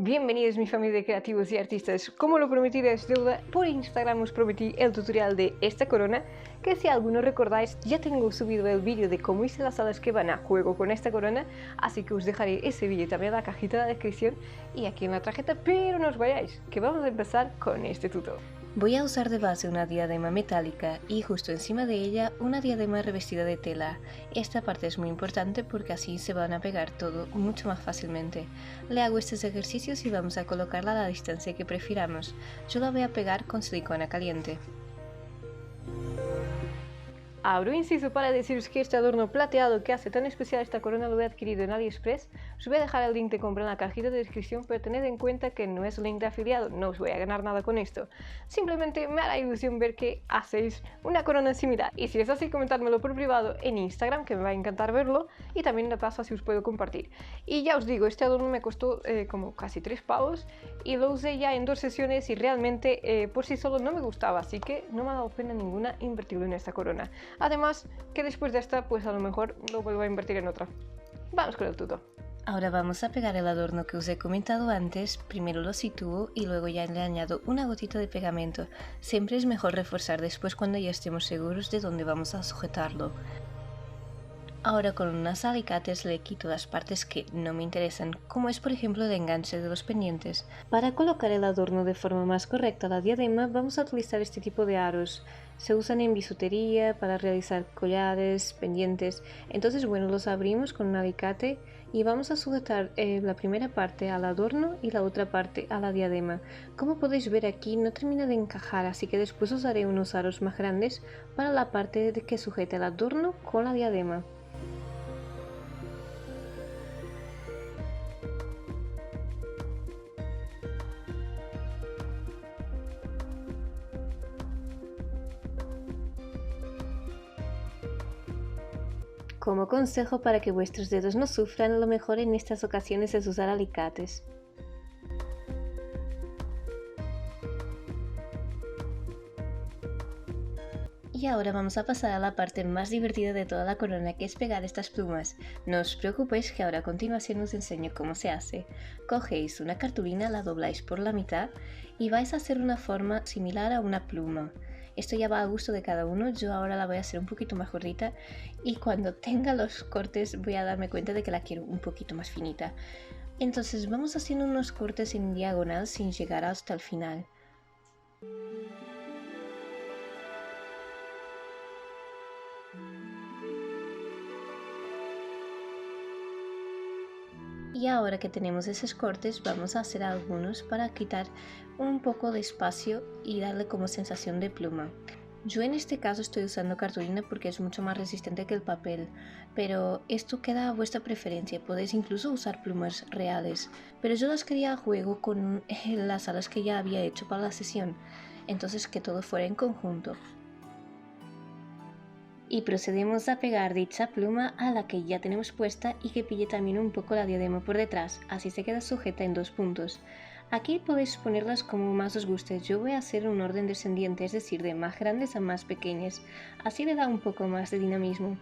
Bienvenidos mi familia de creativos y artistas. Como lo prometido es deuda, por Instagram os prometí el tutorial de esta corona, que si algunos recordáis ya tengo subido el vídeo de cómo hice las alas que van a juego con esta corona, así que os dejaré ese vídeo también en la cajita de la descripción y aquí en la tarjeta, pero no os vayáis, que vamos a empezar con este tutorial. Voy a usar de base una diadema metálica y justo encima de ella una diadema revestida de tela. Esta parte es muy importante porque así se van a pegar todo mucho más fácilmente. Le hago estos ejercicios y vamos a colocarla a la distancia que prefiramos. Yo la voy a pegar con silicona caliente. Abro inciso para deciros que este adorno plateado que hace tan especial esta corona lo he adquirido en AliExpress. Os voy a dejar el link de compra en la cajita de descripción, pero tened en cuenta que no es link de afiliado, no os voy a ganar nada con esto. Simplemente me hará ilusión ver que hacéis una corona similar. Y si es así, comentádmelo por privado en Instagram, que me va a encantar verlo, y también de paso así os puedo compartir. Y ya os digo, este adorno me costó como casi 3 pavos y lo usé ya en 2 sesiones y realmente por sí solo no me gustaba, así que no me ha dado pena ninguna invertirlo en esta corona. Además, que después de esta, pues a lo mejor lo vuelvo a invertir en otra. Vamos con el tuto. Ahora vamos a pegar el adorno que os he comentado antes. Primero lo sitúo y luego ya le añado una gotita de pegamento. Siempre es mejor reforzar después cuando ya estemos seguros de dónde vamos a sujetarlo. Ahora con unos alicates le quito las partes que no me interesan, como es por ejemplo el enganche de los pendientes. Para colocar el adorno de forma más correcta a la diadema vamos a utilizar este tipo de aros. Se usan en bisutería para realizar collares, pendientes. Entonces bueno, los abrimos con un alicate y vamos a sujetar la primera parte al adorno y la otra parte a la diadema. Como podéis ver aquí no termina de encajar, así que después usaré unos aros más grandes para la parte de que sujete el adorno con la diadema. Como consejo para que vuestros dedos no sufran, lo mejor en estas ocasiones es usar alicates. Y ahora vamos a pasar a la parte más divertida de toda la corona, que es pegar estas plumas. No os preocupéis que ahora a continuación os enseño cómo se hace. Cogéis una cartulina, la dobláis por la mitad y vais a hacer una forma similar a una pluma. Esto ya va a gusto de cada uno, yo ahora la voy a hacer un poquito más gordita y cuando tenga los cortes voy a darme cuenta de que la quiero un poquito más finita. Entonces vamos haciendo unos cortes en diagonal sin llegar hasta el final. Y ahora que tenemos esos cortes vamos a hacer algunos para quitar un poco de espacio y darle como sensación de pluma. Yo en este caso estoy usando cartulina porque es mucho más resistente que el papel, pero esto queda a vuestra preferencia, podéis incluso usar plumas reales, pero yo las quería a juego con las alas que ya había hecho para la sesión, entonces que todo fuera en conjunto. Y procedemos a pegar dicha pluma a la que ya tenemos puesta y que pille también un poco la diadema por detrás, así se queda sujeta en 2 puntos. Aquí podéis ponerlas como más os guste, yo voy a hacer un orden descendiente, es decir, de más grandes a más pequeñas, así le da un poco más de dinamismo.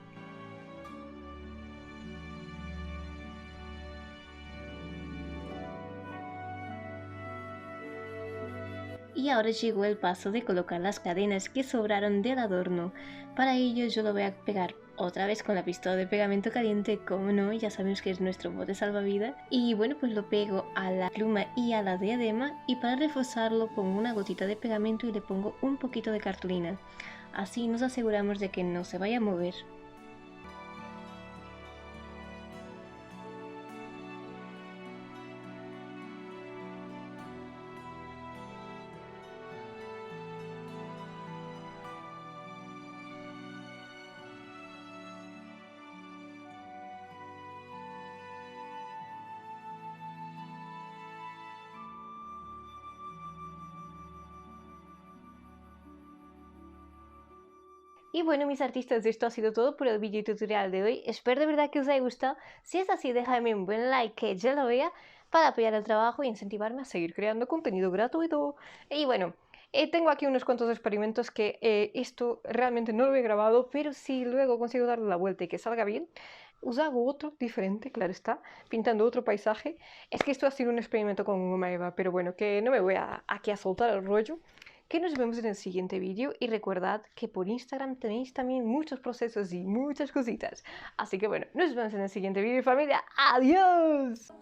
Y ahora llegó el paso de colocar las cadenas que sobraron del adorno. Para ello yo lo voy a pegar otra vez con la pistola de pegamento caliente, como no, ya sabemos que es nuestro bote salvavidas. Y bueno, pues lo pego a la pluma y a la diadema y para reforzarlo pongo una gotita de pegamento y le pongo un poquito de cartulina. Así nos aseguramos de que no se vaya a mover. Y bueno, mis artistas, esto ha sido todo por el video tutorial de hoy. Espero de verdad que os haya gustado. Si es así, dejadme un buen like que yo lo vea para apoyar el trabajo y incentivarme a seguir creando contenido gratuito. Y bueno, tengo aquí unos cuantos experimentos que esto realmente no lo he grabado, pero si luego consigo darle la vuelta y que salga bien, os hago otro diferente, claro está, pintando otro paisaje. Es que esto ha sido un experimento con goma eva, pero bueno, que no me voy aquí a soltar el rollo. Que nos vemos en el siguiente vídeo y recordad que por Instagram tenéis también muchos procesos y muchas cositas. Así que bueno, nos vemos en el siguiente vídeo, familia. ¡Adiós!